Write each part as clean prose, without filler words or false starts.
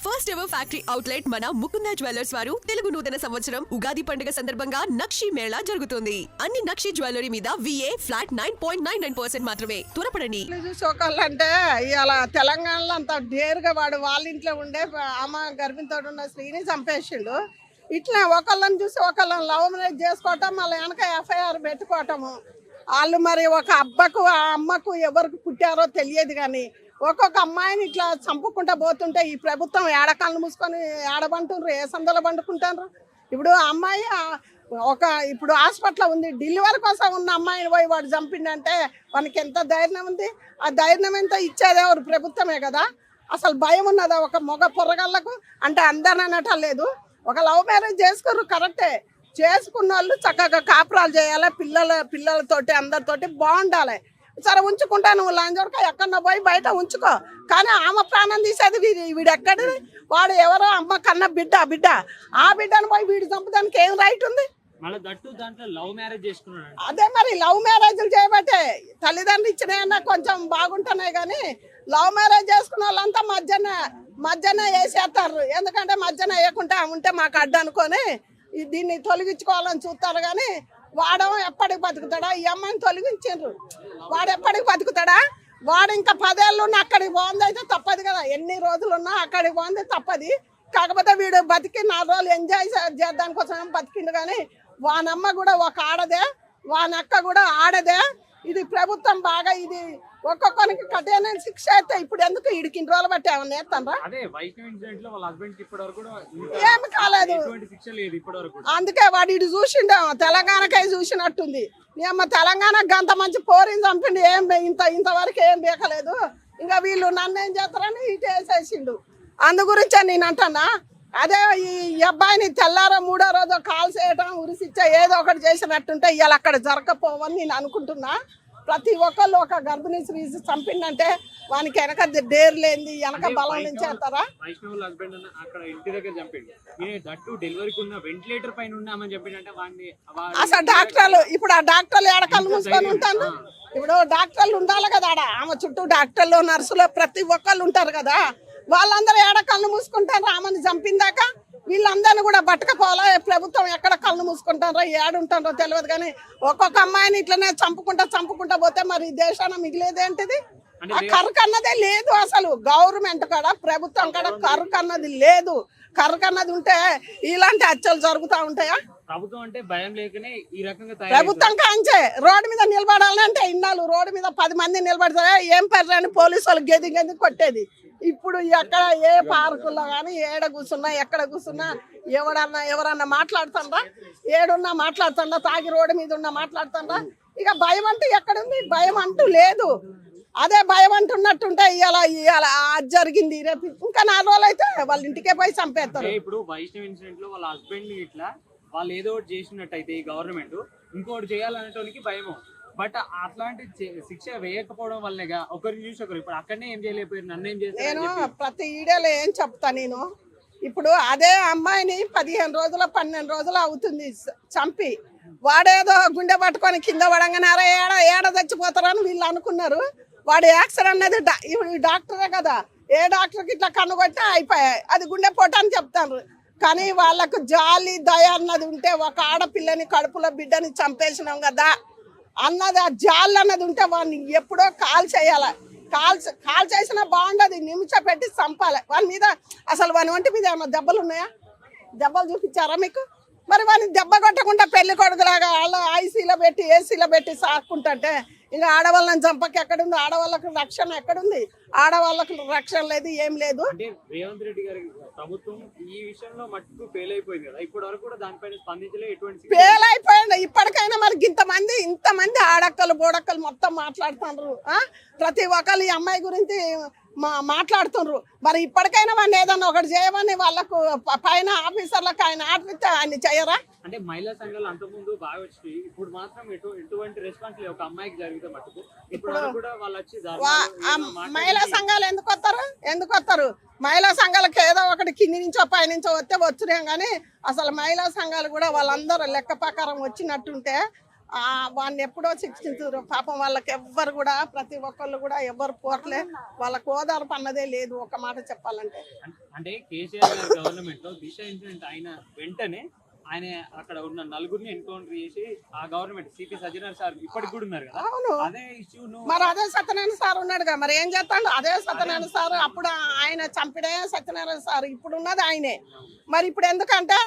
First ever factory outlet మన Mukunda jewellers వారు తెలుగు నూతన సంవత్సరం ఉగాది పండుగ సందర్భంగా నక్షి మేళా జరుగుతుంది. అన్ని నక్షి జ్యువెలరీ మీద VA ఫ్లాట్ 9.99% మాత్రమే. త్వరపడండి. చూసుకోవాలంటే ఇవాళ తెలంగాణలో అంత డేరుగా వాడు వాళ్ళ ఇంట్లో ఉండే అమ్మ గర్భిణితో ఉన్న స్త్రీని చంపేసిండు. ఇట్లా ఒకళ్ళని చూసి ఒకళ్ళని లవ్ మ్యారేజ్ చేసుకోవటం, మళ్ళీ వెనక FIR పెట్టుకోవటము. వాళ్ళు మరి ఒక అబ్బకు ఆ అమ్మకు ఎవరికి పుట్టారో తెలియదు, కానీ ఒక్కొక్క అమ్మాయిని ఇట్లా చంపుకుంటా పోతుంటే ఈ ప్రభుత్వం ఏడకళ్ళు మూసుకొని ఏడబంటుండ్రు, ఏ సందులో పండుకుంటారు. ఇప్పుడు అమ్మాయి ఇప్పుడు హాస్పిటల్ ఉంది, డెలివరీ కోసం ఉన్న అమ్మాయిని పోయి వాడు చంపిండంటే వానికి ఎంత ధైర్యం ఉంది? ఆ ధైర్యం ఎంత ఇచ్చేది ఎవరు? ప్రభుత్వమే కదా. అసలు భయం ఉన్నదా ఒక మగ పొరగాళ్ళకు? అంటే అందరూ అనటం లేదు. ఒక లవ్ మ్యారేజ్ చేసుకోరు, కరెక్టే. చేసుకున్న వాళ్ళు చక్కగా కాపురాలు చేయాలి, పిల్లలతోటి అందరితోటి బాగుండాలి. సరే ఉంచుకుంటా, నువ్వు లాంజోడక ఎక్కడన్నా పోయి బయట ఉంచుకో, కానీ ఆమె ప్రాణం తీసేది వీడు ఎక్కడి? వాడు ఎవరో అమ్మ కన్న బిడ్డ ఆ బిడ్డను పోయి వీడు చంపడానికి ఏం రైట్ ఉంది? అదే మరి లవ్ మ్యారేజ్లు చేయబట్టే తల్లిదండ్రులు ఇచ్చినాయన్నా కొంచెం బాగుంటున్నాయి, కానీ లవ్ మ్యారేజ్ చేసుకున్న వాళ్ళంతా మధ్యన వేసేస్తారు. ఎందుకంటే మధ్యన వేయకుంటే ఉంటే మాకు అడ్డు అనుకొని దీన్ని తొలగించుకోవాలని చూస్తారు, కానీ వాడు ఎప్పటికి బతుకుతాడా? ఈ అమ్మాయిని తొలగించారు, వాడు ఎప్పటికి బతుకుతాడా? వాడు ఇంకా 10 ఏళ్ళు ఉన్న అక్కడికి పోంది అయితే తప్పదు కదా, ఎన్ని రోజులున్నా అక్కడికి పోంది తప్పది. కాకపోతే వీడు బతికి 4 రోజులు ఎంజాయ్ చేద్దాని కోసం బతికిండు, కానీ వానమ్మ కూడా ఒక ఆడదే, వానక్క కూడా ఆడదే. ఇది ప్రభుత్వం బాగా ఇది ఒక్కొక్కరికి కఠిన శిక్ష అయితే ఇప్పుడు ఎందుకు వీడికి ఇన్ని రోజులు బట్టి ఏమన్నా వేస్తారా? ఏమి కాలేదు, అందుకే వాడు ఇటు చూసిండే తెలంగాణకై చూసినట్టుంది. అమ్మ తెలంగాణ గంత మంచి పోరిని చంపిండు, ఏం ఇంతవరకు ఏం బీకలేదు. ఇంకా వీళ్ళు నన్ను ఏం చేస్తారని ఇటు వేసేసిండు. అందు గురించే నేను అంటున్నా. అదే ఈ అబ్బాయిని తెల్లారో 3వ రోజు కాల్ చేయటం, ఉరిసిచ్చా ఏదో ఒకటి చేసినట్టుంటే ఇవాళ అక్కడ జరగకపోవని నేను అనుకుంటున్నా. ప్రతి ఒక్కళ్ళు ఒక గర్భిణీ స్త్రీ చంపిండంటే వానికి వెనక డేర్ లేని వెనక బలం నుంచి చేస్తారా? అసలు డాక్టర్లు ఇప్పుడు ఆ డాక్టర్లు ఏడకళ్ళు మూసుకొని ఉంటాను. ఇప్పుడు డాక్టర్లు ఉండాలి కదా, ఆమె చుట్టూ డాక్టర్లు నర్సులు ప్రతి ఒక్కళ్ళు ఉంటారు కదా, వాళ్ళందరూ ఏడ కళ్ళు మూసుకుంటారు. ఆమెను చంపిందాక వీళ్ళందరినీ కూడా పట్టకపోవాలా? ప్రభుత్వం ఎక్కడ కళ్ళు మూసుకుంటారో ఏడుంటారో తెలియదు, కానీ ఒక్కొక్క అమ్మాయిని ఇట్లనే చంపుకుంటా పోతే మరి దేశాన మిగిలేదేంటిది? ఆ కరుకు అన్నదే లేదు అసలు. గవర్నమెంట్ కాడ ప్రభుత్వం కాడ కరుకు అన్నది లేదు. కరుకు అన్నది ఉంటే ఇలాంటి హత్యలు జరుగుతూ ఉంటాయా? ప్రభుత్వం అంటే భయం లేకనే ఈ రకంగా ప్రభుత్వం కాంచే రోడ్డు మీద నిలబడాలంటే ఇన్నాళ్ళు రోడ్డు మీద 10 మంది నిలబడతారా? ఏం పర్లేని పోలీసు వాళ్ళు గెది కొట్టేది. ఇప్పుడు ఎక్కడ ఏ పార్కుల్లో కానీ ఏడ కూర్చున్నా ఎక్కడ కూర్చున్నా ఎవరన్నా మాట్లాడుతుండ్రా? ఏడున్నా మాట్లాడుతుండ్రా? తాగి రోడ్డు మీద ఉన్నా మాట్లాడుతుండ్రా? ఇక భయం అంటూ ఎక్కడుంది? భయం అంటూ లేదు. అదే భయం అంటున్నట్టుంటే ఇవాళ అది జరిగింది, రేపు ఇంకా 4 రోజులు అయితే వాళ్ళ ఇంటికే పోయి చంపేస్తారు. ఇప్పుడు వైష్ణవ్ ఇన్సిడెంట్ లో వాళ్ళ హస్బెండ్ ఇట్లా వాళ్ళు ఏదో ఒకటి చేసినట్టయితే ఈ గవర్నమెంట్ ఇంకోటి చేయాలనేటానికి భయము. బట్ అట్లాంటి శిక్ష వేయకపోవడం వల్లగా ఒకరిని చూసి ఒకరు ఇప్పుడు అక్కడనే ఏం చేయలేకపోయారు, నన్ను ఏం చేస్తారు? నేను ప్రతి ఈడేలో ఏం చెప్తా, నేను ఇప్పుడు అదే అమ్మాయిని 15 రోజులు 12 రోజులు అవుతుంది చంపి, వాడేదో గుండె పట్టుకొని కింద పడంగానే ఏడ చచ్చిపోతారని వీళ్ళు అనుకున్నారు. వాడు యాక్సిడెంట్ అనేది డాక్టరే కదా, ఏ డాక్టర్కి ఇట్లా కన్నుకొట్టే అయిపోయాయి, అది గుండె పోటు అని చెప్తారు. కానీ వాళ్ళకు జాలి దయ అన్నది ఉంటే, ఒక ఆడపిల్లని కడుపులో బిడ్డని చంపేసినాం కదా అన్నది, ఆ జాలి అన్నది ఉంటే వాడిని ఎప్పుడో కాల్ చేయాలి. కాల్ చేసినా బాగుండదు, నిమిషం పెట్టి చంపాలి. వాని మీద అసలు వాని ఒంటి మీద ఏమన్నా దెబ్బలు ఉన్నాయా? దెబ్బలు చూపించారా మీకు? మరి వాడిని దెబ్బ కొట్టకుండా పెళ్లి కొడుకులాగా వాళ్ళ ఐసీలో పెట్టి ఏసీలో పెట్టి సాక్కుంటుంటే ఇంకా ఆడవాళ్ళని చంపక ఎక్కడుంది? ఆడవాళ్ళకు రక్షణ ఎక్కడుంది? ఆడవాళ్ళకు రక్షణ లేదు, ఏం లేదు. అంటే రేవంత్ రెడ్డి గారి ప్రభుత్వం ఈ విషయంలో మట్టుకు ఫెయిల్ అయిపోయింది కదా, ఇప్పటి వరకు కూడా దానిపైన స్పందించలే. ఎటువంటి ఫెయిల్ అయిపోయింది. ఇప్పటికైనా మరి ఇంతమంది ఆడక్కలు బోడక్కలు మొత్తం మాట్లాడుతున్నారు. ప్రతి ఒక్కరు ఈ అమ్మాయి గురించి మాట్లాడుతున్నారు. మరి ఇప్పటికైనా వాడిని ఏదన్నా ఒకటి చేయమని వాళ్ళకు పైన ఆఫీసర్లకు ఆయన ఆర్డర్ ఇస్తే ఆయన చేయరా? అంటే మహిళా సంఘాలు అంతకుముందు బాగా వచ్చి ఇప్పుడు మాత్రం ఎటువంటి రెస్పాన్స్ లేదు. ఒక అమ్మాయికి జరిగితే మటుకు ఇప్పుడు కూడా వాళ్ళు వచ్చి మహిళా సంఘాలు ఎందుకు వస్తారు? మహిళా సంఘాలకు ఏదో ఒకటి కింది నుంచో పైనుంచో వస్తే వచ్చినాం, కానీ అసలు మహిళా సంఘాలు కూడా వాళ్ళందరూ లెక్క ప్రకారం వచ్చినట్టుంటే వాడిని ఎప్పుడో శిక్షించారు పాపం. వాళ్ళకి ఎవ్వరు కూడా ప్రతి ఒక్కళ్ళు కూడా ఎవ్వరు పోట్లే, వాళ్ళకి ఓదార్పు అన్నదే లేదు ఒక మాట చెప్పాలంటే. అంటే కేసీఆర్ గారి గవర్నమెంట్ లో దిశ ఇన్సిడెంట్ అయిన వెంటనే ఆయన అక్కడ ఉన్న నలుగురిని ఎన్కౌంటర్ చేసి ఆ గవర్నమెంట్ సిపి సజ్జనార్ సార్ ఇప్పటికి కూడా ఉన్నారు కదా. అవును, అదే ఇష్యూ మరి అదే సత్యనారాయణ సార్ ఉన్నాడుగా, మరి ఏం చేస్తాడు? అదే సత్యనారాయణ సార్ అప్పుడు ఆయన చంపిడే సత్యనారాయణ సార్, ఇప్పుడు ఉన్నది ఆయనే. మరి ఇప్పుడు ఎందుకంటే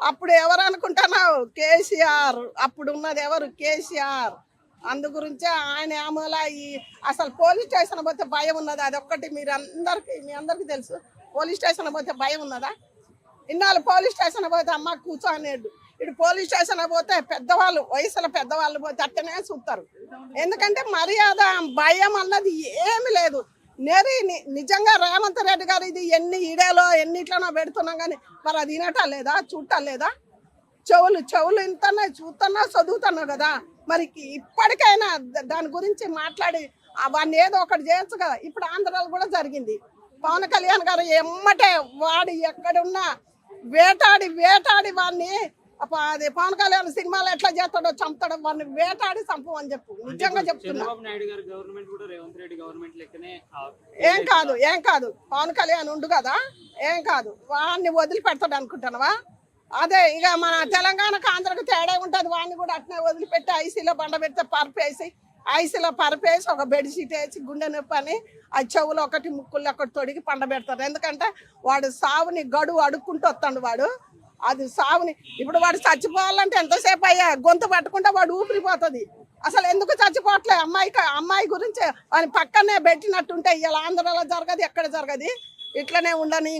అప్పుడు ఎవరు అనుకుంటున్నావు? కేసీఆర్. అప్పుడు ఉన్నది ఎవరు? కేసీఆర్. అందు గురించే ఆయన ఆమెల ఈ అసలు పోలీస్ స్టేషన్ పోతే భయం ఉన్నది. అదొక్కటి మీ అందరికీ తెలుసు. పోలీస్ స్టేషన్ పోతే భయం ఉన్నదా? ఇన్నాళ్ళు పోలీస్ స్టేషన్ పోతే అమ్మ కూర్చో అనేడు. ఇటు పోలీస్ స్టేషన్ పోతే పెద్దవాళ్ళు, వయసులో పెద్దవాళ్ళు పోతే అట్టనే చూస్తారు. ఎందుకంటే మర్యాద భయం అన్నది ఏమి లేదు. నిజంగా రేవంత్ రెడ్డి గారు ఇది ఎన్ని ఈడేలో ఎన్నిట్లనో పెడుతున్నాం కానీ మరి అది వినటం లేదా? చూడటం లేదా? చెవులు ఇంతనే చూస్తున్నా చదువుతున్నా కదా. మరి ఇప్పటికైనా దాని గురించి మాట్లాడి వాడిని ఏదో ఒకటి చేయొచ్చు కదా. ఇప్పుడు ఆంధ్రాలో కూడా జరిగింది. పవన్ కళ్యాణ్ గారు ఎమ్మటే వాడు ఎక్కడున్నా వేటాడి వాడిని, అది పవన్ కళ్యాణ్ సినిమాలో ఎట్లా చేస్తాడో చంపుతాడో వాడిని వేటాడి చంపమని చెప్పు. నిజంగా చెప్తున్నా. చంద్రబాబు నాయుడు గారి గవర్నమెంట్ కూడా రేవంత్ రెడ్డి గవర్నమెంట్ లెక్కనే ఏం కాదు పవన్ కళ్యాణ్ ఉండు కదా, ఏం కాదు. వాడిని వదిలిపెడతాడు అనుకుంటున్నావా? అదే ఇక మన తెలంగాణకు ఆంధ్రకు తేడా ఉంటుంది. వాడిని కూడా అట్నే వదిలిపెట్టి ఐసీలో బండ పెడితే ఐసీలో పరపేసి ఒక బెడ్షీట్ వేసి గుండె నొప్పి అని ఆ చెవులు ఒకటి ముక్కులు ఒకటి తొడిగి పండ పెడతారు. ఎందుకంటే వాడు సావుని గడువు అడుక్కుంటూ వస్తాడు. వాడు అది సావుని ఇప్పుడు వాడు చచ్చిపోవాలంటే ఎంతసేపు అయ్యా గొంతు పట్టుకుంటే వాడు ఊపిరిపోతుంది. అసలు ఎందుకు చచ్చిపోవట్లే? అమ్మాయి గురించి వాని పక్కనే పెట్టినట్టుంటే ఇలా ఆంధ్రలో జరగదు, ఎక్కడ జరగదు. ఇట్లనే ఉండని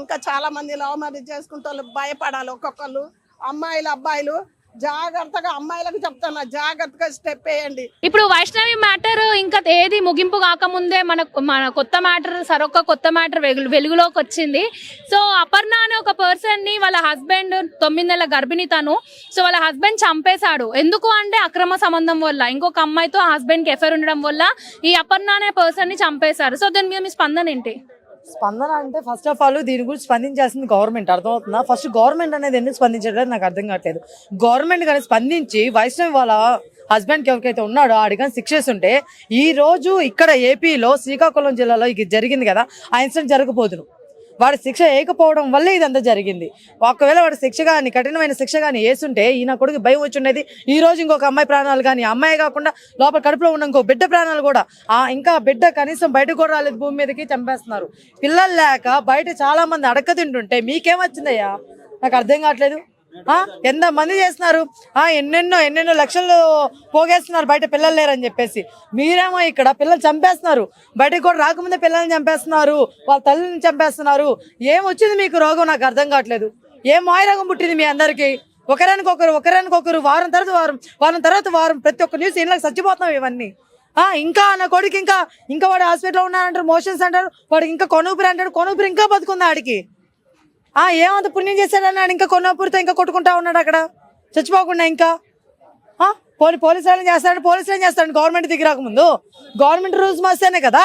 ఇంకా చాలా మంది లవ్ మ్యారేజ్ చేసుకుంటే వాళ్ళు భయపడాలి. ఒక్కొక్కళ్ళు అమ్మాయిలు అబ్బాయిలు జాగ్రత్తగా, అమ్మాయిలకు చెప్తాను జాగ్రత్తగా స్టెప్ వేయండి. ఇప్పుడు వైష్ణవి మ్యాటర్ ఇంకా ఏది ముగింపు కాకముందే మన కొత్త మ్యాటర్ సరొక్క కొత్త మ్యాటర్ వెలుగులోకి వచ్చింది. సో అపర్ణ అనే ఒక పర్సన్ ని వాళ్ళ హస్బెండ్ 9 నెలల గర్భిణి తను. సో వాళ్ళ హస్బెండ్ చంపేశాడు. ఎందుకు అంటే అక్రమ సంబంధం వల్ల, ఇంకొక అమ్మాయితో హస్బెండ్ కి ఎఫైర్ ఉండడం వల్ల ఈ అపర్ణ అనే పర్సన్ ని చంపేశారు. సో దాని మీద మీ స్పందన ఏంటి? స్పందన అంటే ఫస్ట్ ఆఫ్ ఆల్ దీని గురించి స్పందించాల్సింది గవర్నమెంట్. అర్థమవుతుందా? ఫస్ట్ గవర్నమెంట్ అనేది ఎందుకు స్పందించట్లేదు నాకు అర్థం కావట్లేదు. గవర్నమెంట్ కానీ స్పందించి వైష్ణవి వాళ్ళ హస్బెండ్కి ఎవరికైతే ఉన్నాడో ఆడికని శిక్ష ఉంటే ఈ రోజు ఇక్కడ ఏపీలో శ్రీకాకుళం జిల్లాలో ఇది జరిగింది కదా, ఆ ఇన్సిడెంట్ జరగబోదును. వాడి శిక్ష వేయకపోవడం వల్లే ఇదంతా జరిగింది. ఒకవేళ వాడి శిక్ష కానీ కఠినమైన శిక్ష కానీ వేస్తుంటే ఈయన కొడుకు భయం వచ్చి ఉండేది. ఈ రోజు ఇంకొక అమ్మాయి ప్రాణాలు కానీ, అమ్మాయి కాకుండా లోపల కడుపులో ఉన్న ఇంకో బిడ్డ ప్రాణాలు కూడా, ఇంకా బిడ్డ కనీసం బయటకు కూడా రాలేదు, భూమి మీదకి చంపేస్తున్నారు. పిల్లలు లేక బయట చాలా మంది అడక్క తింటుంటే మీకేమొచ్చిందయ్యా? నాకు అర్థం కావట్లేదు. ఎంత మంది చేస్తున్నారు, ఎన్నెన్నో లక్షలు పోగేస్తున్నారు బయట పిల్లలు లేరని చెప్పేసి. మీరేమో ఇక్కడ పిల్లలు చంపేస్తున్నారు, బయటకు కూడా రాకముందే పిల్లల్ని చంపేస్తున్నారు, వాళ్ళ తల్లిని చంపేస్తున్నారు. ఏమొచ్చింది మీకు రోగం? నాకు అర్థం కావట్లేదు. ఏం మాయరోగం పుట్టింది మీ అందరికి? ఒకరానికొకరు వారం తర్వాత వారం ప్రతి ఒక్క న్యూస్ ఇళ్ళకి చచ్చిపోతున్నాం ఇవన్నీ. ఇంకా నా కొడుకు ఇంకా వాడు హాస్పిటల్లో ఉన్నాడంటారు, మోషన్స్ అంటారు, వాడికి ఇంకా కొనుపిరి అంటాడు. కొనుపిరి ఇంకా బతుకుందా ఆడికి? ఏమంత పుణ్యం చేశాడన్నాడు, ఇంకా కొన్నపూరితో ఇంకా కొట్టుకుంటా ఉన్నాడు అక్కడ చచ్చిపోకుండా. ఇంకా పోలీసు వాళ్ళని చేస్తాడు గవర్నమెంట్ దిగి రాకముందు. గవర్నమెంట్ రూల్స్ మాస్తేనే కదా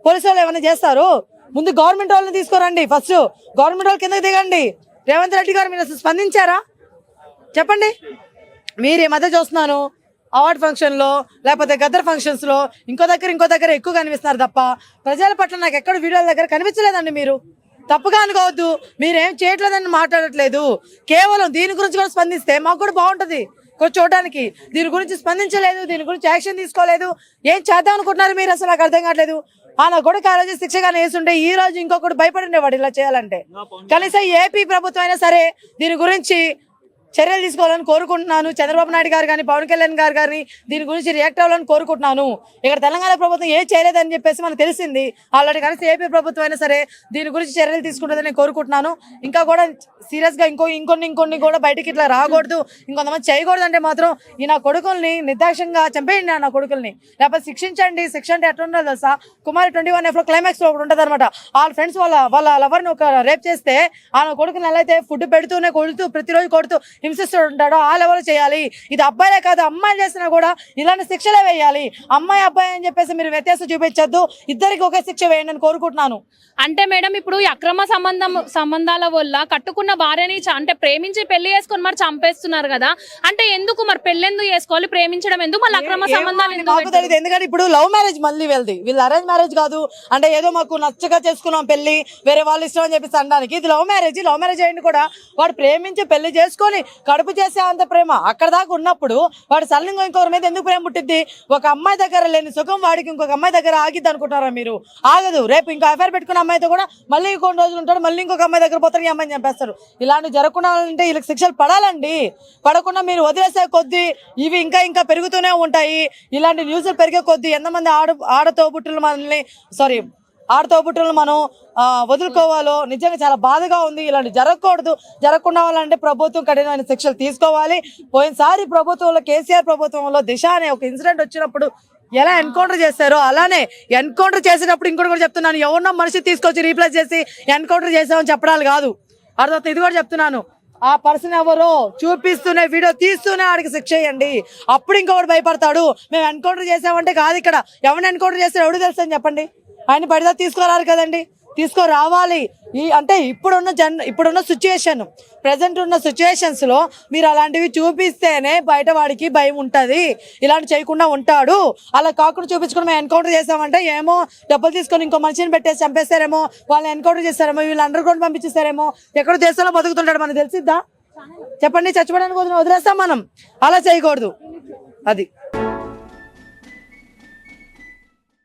పోలీసు వాళ్ళు ఏమైనా చేస్తారు. ముందు గవర్నమెంట్ వాళ్ళని తీసుకోరండి, ఫస్ట్ గవర్నమెంట్ వాళ్ళ కిందకి దిగండి. రేవంత్ రెడ్డి గారు మీరు అసలు స్పందించారా చెప్పండి? మీరు ఈ మధ్య చూస్తున్నాను అవార్డ్ ఫంక్షన్లో లేకపోతే గద్దర్ ఫంక్షన్స్లో ఇంకో దగ్గర ఎక్కువ కనిపిస్తున్నారు తప్ప ప్రజల పట్ల నాకు ఎక్కడ వీడియోల దగ్గర కనిపించలేదండి. మీరు తప్పుగా అనుకోవద్దు, మీరేం చేయట్లేదని మాట్లాడట్లేదు. కేవలం దీని గురించి కూడా స్పందిస్తే మాకు కూడా బాగుంటుంది కొంచెం చూడడానికి. దీని గురించి స్పందించలేదు, దీని గురించి యాక్షన్ తీసుకోలేదు. ఏం చేద్దాం అనుకుంటున్నారు మీరు? అసలు నాకు అర్థం కావట్లేదు. నా కొడుకు ఆ రోజు శిక్షగానే వేస్తుంటే ఈ రోజు ఇంకొకటి భయపడిండేవాడు ఇలా చేయాలంటే. కనీసం ఏపీ ప్రభుత్వం అయినా సరే దీని గురించి చర్యలు తీసుకోవాలని కోరుకుంటున్నాను. చంద్రబాబు నాయుడు గారు కానీ పవన్ కళ్యాణ్ గారు కానీ దీని గురించి రియాక్ట్ అవ్వాలని కోరుకుంటున్నాను. ఇక్కడ తెలంగాణ ప్రభుత్వం ఏం చేయలేదని చెప్పేసి మనకు తెలిసింది ఆల్రెడీ. కనీసం ఏపీ ప్రభుత్వం అయినా సరే దీని గురించి చర్యలు తీసుకుంటుందని నేను కోరుకుంటున్నాను. ఇంకా కూడా సీరియస్గా ఇంకొన్ని కూడా బయటికి ఇట్లా రాకూడదు, ఇంకొంతమంది చేయకూడదు అంటే మాత్రం ఈ నా కొడుకుల్ని నిర్దాక్షంగా చంపేయండి. నా కొడుకుల్ని లేకపోతే శిక్షించండి. శిక్ష అంటే ఎట్లా ఉండదు తెలుసా? కుమారి 21F క్లైమాక్స్ లో ఒకటి ఉంటుంది అనమాట. వాళ్ళ ఫ్రెండ్స్ వాళ్ళ లవర్ని ఒక రేప్ చేస్తే ఆ కొడుకుని ఎలా అయితే ఫుడ్ పెడుతూనే కొడుతూ ప్రతిరోజు కొడుతూ హింసిస్తూ ఉంటాడో ఆ లెవెల్ చేయాలి. ఇది అబ్బాయిలే కాదు అమ్మాయిలు చేసినా కూడా ఇలాంటి శిక్షలే వేయాలి. అమ్మాయి అబ్బాయి అని చెప్పేసి మీరు వ్యత్యాసం చూపించొద్దు, ఇద్దరికి ఒకే శిక్ష వేయండి అని కోరుకుంటున్నాను. అంటే మేడం ఇప్పుడు ఈ అక్రమ సంబంధాల వల్ల కట్టుకున్న భార్యని అంటే ప్రేమించి పెళ్లి చేసుకొని మరి చంపేస్తున్నారు కదా, అంటే ఎందుకు మరి పెళ్లి ఎందుకు చేసుకోవాలి, ప్రేమించడం ఎందుకు, మళ్ళీ అక్రమ సంబంధాలు ఎందుకు మాకు తెలియదు. ఎందుకంటే ఇప్పుడు లవ్ మ్యారేజ్ మళ్ళీ వెళ్ది, వీళ్ళు అరేంజ్ మ్యారేజ్ కాదు. అంటే ఏదో మాకు నచ్చగా చేసుకున్నాం పెళ్లి, వేరే వాళ్ళు ఇష్టం అని చెప్పేసి అనడానికి ఇది లవ్ మ్యారేజ్. లవ్ మ్యారేజ్ అయింది కూడా వాడు ప్రేమించి పెళ్లి చేసుకొని కడుపు చేసే అంత ప్రేమ అక్కడ దాకా ఉన్నప్పుడు వాడు సడన్గా ఇంకొకరి మీద ఎందుకు ప్రేమ పుట్టిద్ది? ఒక అమ్మాయి దగ్గర లేని సుఖం వాడికి ఇంకొక అమ్మాయి దగ్గర ఆగిద్ది అనుకుంటారా మీరు? ఆగదు. రేపు ఇంకో అఫైర్ పెట్టుకున్న అమ్మాయితో కూడా మళ్ళీ కొన్ని రోజులు ఉంటాడు, మళ్ళీ ఇంకొక అమ్మాయి దగ్గర పోతారు, ఈ అమ్మాయిని చంపేస్తారు. ఇలాంటివి జరగకుండా అంటే వీళ్ళకి శిక్షలు పడాలండి. పడకుండా మీరు వదిలేసే కొద్దీ ఇవి ఇంకా ఇంకా పెరుగుతూనే ఉంటాయి. ఇలాంటి న్యూస్లు పెరిగే కొద్దీ ఎంతమంది ఆడతోబుట్టులు మనం వదులుకోవాలో నిజంగా చాలా బాధగా ఉంది. ఇలాంటి జరగకూడదు. జరగకుండా వాళ్ళంటే ప్రభుత్వం కఠినమైన శిక్షలు తీసుకోవాలి. పోయినసారి ప్రభుత్వంలో కేసీఆర్ ప్రభుత్వంలో దిశ అనే ఒక ఇన్సిడెంట్ వచ్చినప్పుడు ఎలా ఎన్కౌంటర్ చేశారో అలానే ఎన్కౌంటర్ చేసేటప్పుడు ఇంకోటి కూడా చెప్తున్నాను, ఎవరినో మనిషి తీసుకొచ్చి రీప్లేస్ చేసి ఎన్కౌంటర్ చేసామని చెప్పడాలు కాదు. అర్థం. ఇది కూడా చెప్తున్నాను, ఆ పర్సన్ ఎవరో చూపిస్తూనే వీడియో తీస్తూనే ఆడికి శిక్ష చేయండి. అప్పుడు ఇంకొకటి భయపడతాడు. మేము ఎన్కౌంటర్ చేసామంటే కాదు, ఇక్కడ ఎవరిని ఎన్కౌంటర్ చేస్తే ఎవడు తెలుసు అని చెప్పండి. ఆయన పడిదా తీసుకురారు కదండి, తీసుకురావాలి. అంటే ఇప్పుడున్న సిచ్యువేషన్, ప్రజెంట్ ఉన్న సిచ్యువేషన్స్ లో మీరు అలాంటివి చూపిస్తేనే బయట వాడికి భయం ఉంటుంది, ఇలాంటి చేయకుండా ఉంటాడు. అలా కాకుండా చూపించుకుని మేము ఎన్కౌంటర్ చేసామంటే ఏమో డబ్బులు తీసుకొని ఇంకో మనిషిని పెట్టేసి చంపేస్తారేమో, వాళ్ళని ఎన్కౌంటర్ చేస్తారేమో, వీళ్ళు అండర్ గ్రౌండ్ పంపించేస్తారేమో, ఎక్కడో దేశంలో బతుకుతుంటాడు మనకు తెలిసిద్దా? చెప్పండి. చచ్చిపోవడానికి వదిలేస్తాం మనం, అలా చేయకూడదు. అది